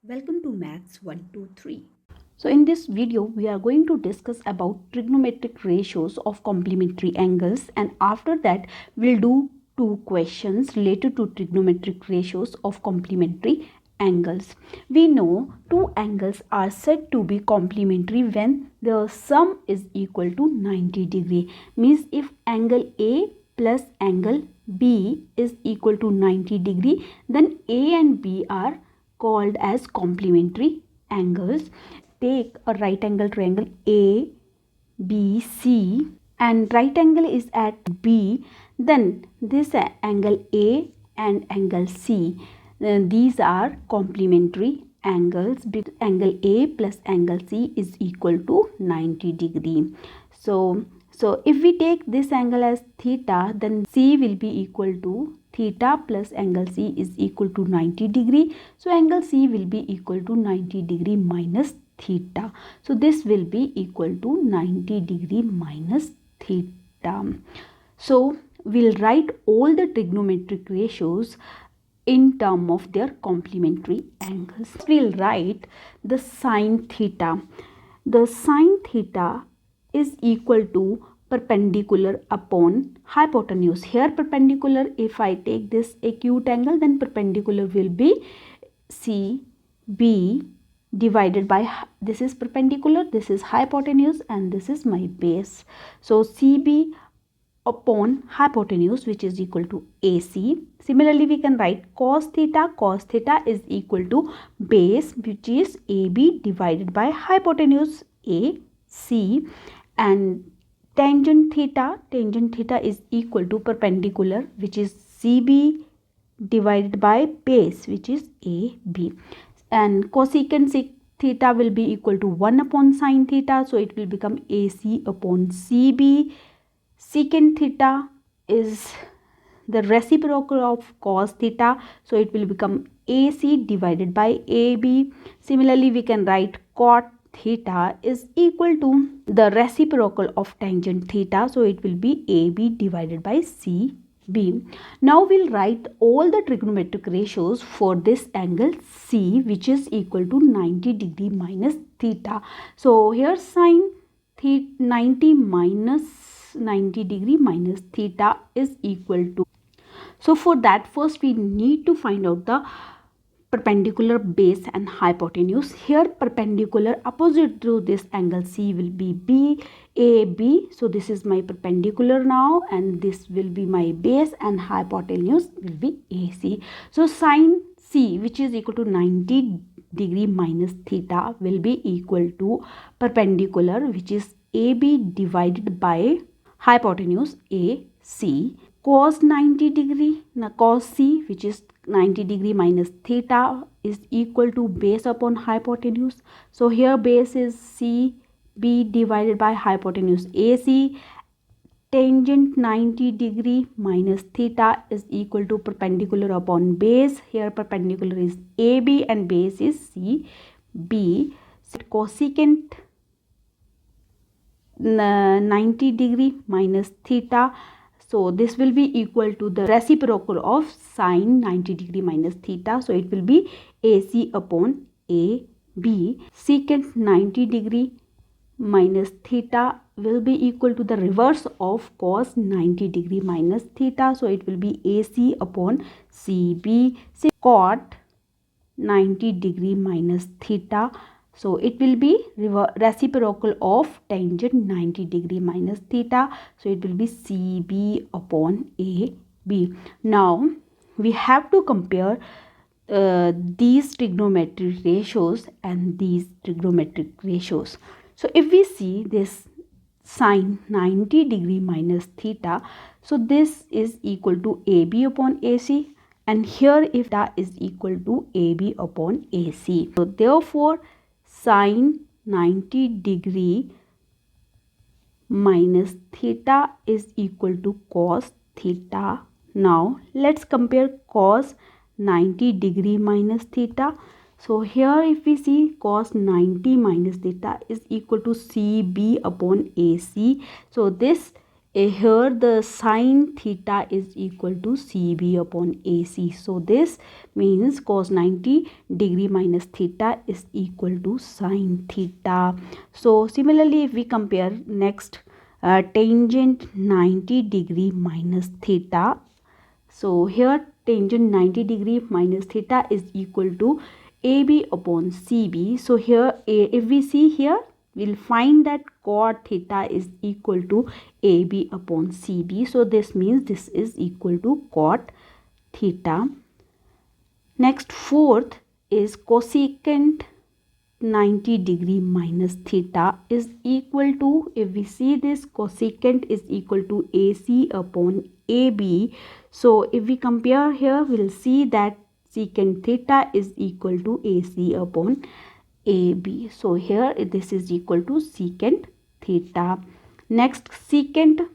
Welcome to Maths 123. So in this video we are going to discuss about trigonometric ratios of complementary angles, and after that we'll do two questions related to trigonometric ratios of complementary angles. We know two angles are said to be complementary when the sum is equal to 90 degree. Means if angle A plus angle B is equal to 90 degree, then A and B are called as complementary angles. Take a right angle triangle A, B, C, and right angle is at B, then this angle A and angle C, these are complementary angles. Angle A plus angle C is equal to 90 degree. So if we take this angle as theta, then C will be equal to theta plus angle C is equal to 90 degree. So angle C will be equal to 90 degree minus theta. So this will be equal to 90 degree minus theta. So we'll write all the trigonometric ratios in term of their complementary angles. We'll write the sine theta. The sine theta is equal to perpendicular upon hypotenuse. Here perpendicular, if I take this acute angle, then perpendicular will be CB divided by, this is perpendicular, this is hypotenuse, and this is my base. So CB upon hypotenuse, which is equal to AC. Similarly, we can write cos theta. Cos theta is equal to base, which is AB divided by hypotenuse AC, and tangent theta is equal to perpendicular, which is CB divided by base, which is AB, and cosecant theta will be equal to 1 upon sine theta, so it will become AC upon CB. Secant theta is the reciprocal of cos theta, so it will become AC divided by AB. Similarly, we can write cot theta is equal to the reciprocal of tangent theta, so it will be AB divided by CB. Now we'll write all the trigonometric ratios for this angle C, which is equal to 90 degree minus theta. So here sine 90 minus 90 degree minus theta is equal to. So for that, first we need to find out the perpendicular base and hypotenuse. Here perpendicular opposite to this angle C will be BAB. So this is my perpendicular now, and this will be my base, and hypotenuse will be AC. So sine C, which is equal to 90 degree minus theta, will be equal to perpendicular, which is AB divided by hypotenuse AC. Cos 90 degree, now cos C, which is 90 degree minus theta, is equal to base upon hypotenuse. So here base is CB divided by hypotenuse AC. Tangent 90 degree minus theta is equal to perpendicular upon base. Here perpendicular is AB and base is CB. Cosecant 90 degree minus theta, so this will be equal to the reciprocal of sine 90 degree minus theta, so it will be AC upon AB. Secant 90 degree minus theta will be equal to the reverse of cos 90 degree minus theta, so it will be AC upon CB. Cot 90 degree minus theta, so it will be reciprocal of tangent 90 degree minus theta, so it will be CB upon AB. Now we have to compare these trigonometric ratios and these trigonometric ratios. So if we see this sine 90 degree minus theta, so this is equal to AB upon AC, and here if that is equal to AB upon AC. So therefore sine 90 degree minus theta is equal to cos theta. Now let's compare cos 90 degree minus theta. So here if we see cos 90 minus theta is equal to CB upon AC. So this here the sine theta is equal to CB upon AC. So this means cos 90 degree minus theta is equal to sine theta. So similarly, if we compare next tangent 90 degree minus theta. So here tangent 90 degree minus theta is equal to AB upon CB. So here if we see here, we'll find that cot theta is equal to AB upon CB. So this means this is equal to cot theta. Next, fourth is cosecant 90 degree minus theta is equal to, if we see this, cosecant is equal to AC upon AB. So if we compare here, we'll see that secant theta is equal to AC upon AB. So here this is equal to secant theta. Next, secant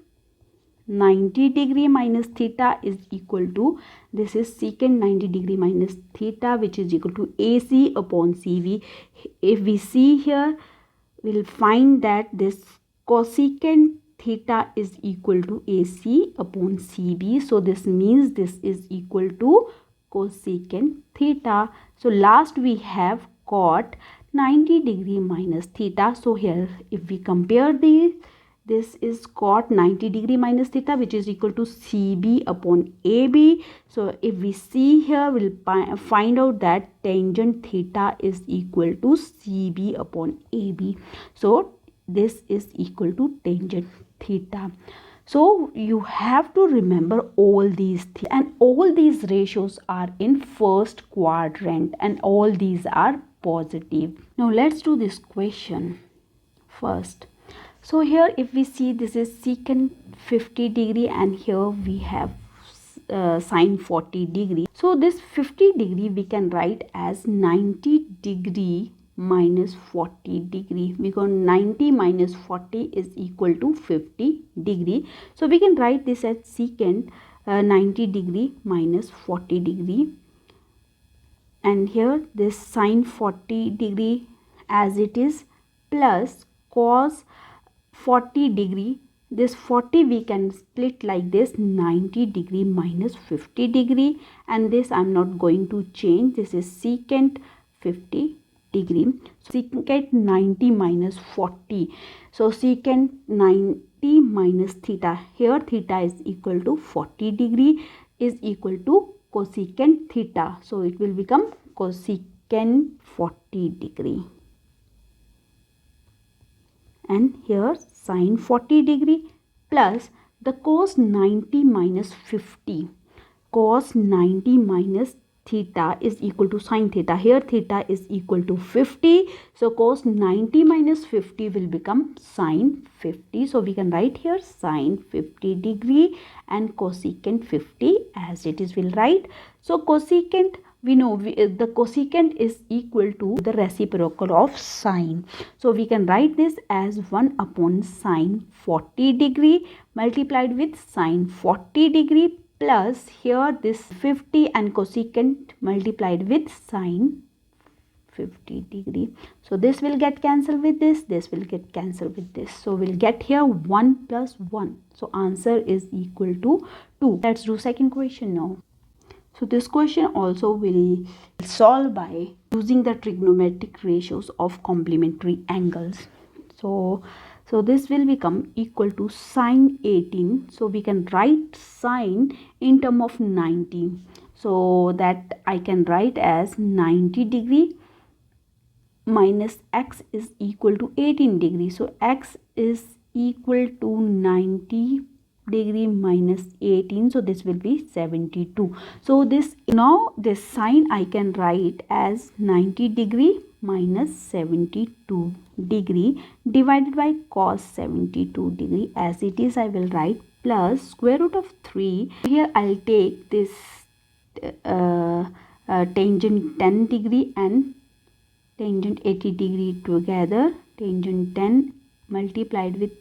90 degree minus theta is equal to, this is secant 90 degree minus theta, which is equal to AC upon CV. If we see here, we'll find that this cosecant theta is equal to AC upon CB. So this means this is equal to cosecant theta. So last we have cot 90 degree minus theta. So here if we compare these, this is cot 90 degree minus theta, which is equal to CB upon AB. So if we see here, we'll find out that tangent theta is equal to CB upon AB. So this is equal to tangent theta. So you have to remember all these things, and all these ratios are in first quadrant, and all these are positive. Now let's do this question first. So here if we see, this is secant 50 degree and here we have sine 40 degree. So this 50 degree we can write as 90 degree minus 40 degree, because 90 minus 40 is equal to 50 degree. So we can write this as secant 90 degree minus 40 degree, and here this sine 40 degree as it is, plus cos 40 degree, this 40 we can split like this, 90 degree minus 50 degree, and this I'm not going to change, this is secant 50 degree. So secant 90 minus 40, so secant 90 minus theta, here theta is equal to 40 degree is equal to cosecant theta, so it will become cosecant 40 degree. And here sine 40 degree plus the cos 90 minus 50, cos 90 minus theta is equal to sine theta, here theta is equal to 50, so cos 90 minus 50 will become sine 50. So we can write here sine 50 degree and cosecant 50 as it is, we'll write. So cosecant, we know the cosecant is equal to the reciprocal of sine. So we can write this as 1 upon sine 40 degree multiplied with sine 40 degree plus here this 50 and cosecant multiplied with sine 50 degree. So this will get cancelled with this will get cancelled with this. So we'll get here 1 plus 1. So answer is equal to 2. Let's do second question now. So this question also will solve by using the trigonometric ratios of complementary angles. So this will become equal to sine 18. So we can write sine in term of 90. So that I can write as 90 degree minus x is equal to 18 degree. So x is equal to 90 degree minus 18, so this will be 72. So this, now this sine I can write as 90 degree minus 72 degree divided by cos 72 degree as it is, I will write, plus square root of 3. Here I'll take this tangent 10 degree and tangent 80 degree together, tangent 10 multiplied with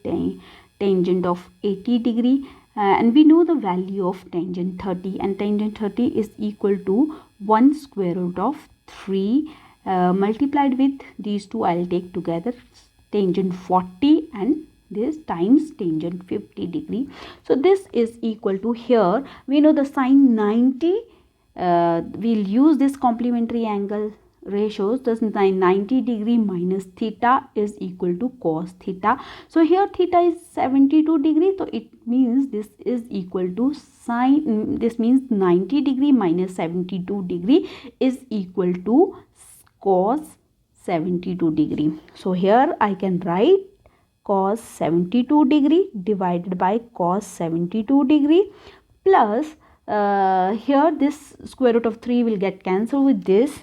tangent of 80 degree, and we know the value of tangent 30, and tangent 30 is equal to 1 square root of 3 multiplied with these two, I'll take together tangent 40 and this times tangent 50 degree. So this is equal to, here we know the sine 90, we'll use this complementary angle ratios. The 90 degree minus theta is equal to cos theta. So here theta is 72 degree, so it means this is equal to sine, this means 90 degree minus 72 degree is equal to cos 72 degree. So here I can write cos 72 degree divided by cos 72 degree plus here this square root of 3 will get cancelled with this.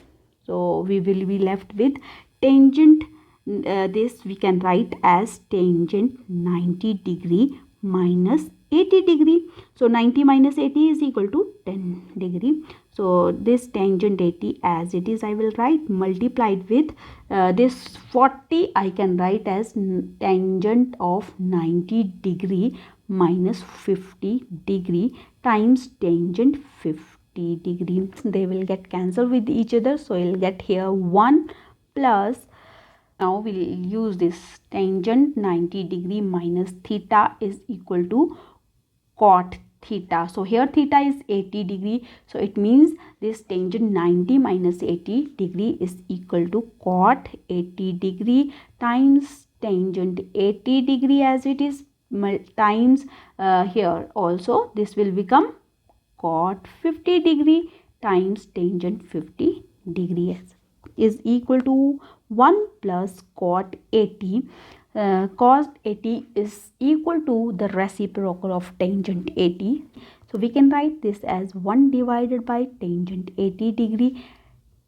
So we will be left with tangent, this we can write as tangent 90 degree minus 80 degree. So 90 minus 80 is equal to 10 degree. So this tangent 80 as it is I will write, multiplied with this 40 I can write as tangent of 90 degree minus 50 degree times tangent 50 degree. They will get cancelled with each other, so you'll get here 1 plus, now we'll use this tangent 90 degree minus theta is equal to cot theta. So here theta is 80 degree, so it means this tangent 90 minus 80 degree is equal to cot 80 degree times tangent 80 degree as it is, times here also this will become cot 50 degree times tangent 50 degree is equal to 1 plus cot 80. Cos 80 is equal to the reciprocal of tangent 80. So we can write this as 1 divided by tangent 80 degree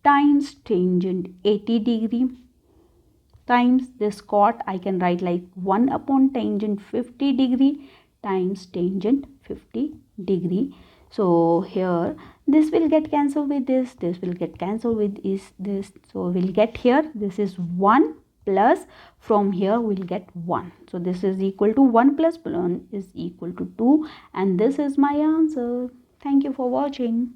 times tangent 80 degree times this cot I can write like 1 upon tangent 50 degree times tangent 50 degree. So here this will get cancelled with this will get cancelled with this. So we'll get here, this is 1 plus, from here we'll get 1. So this is equal to 1 plus 1 is equal to 2, and this is my answer. Thank you for watching.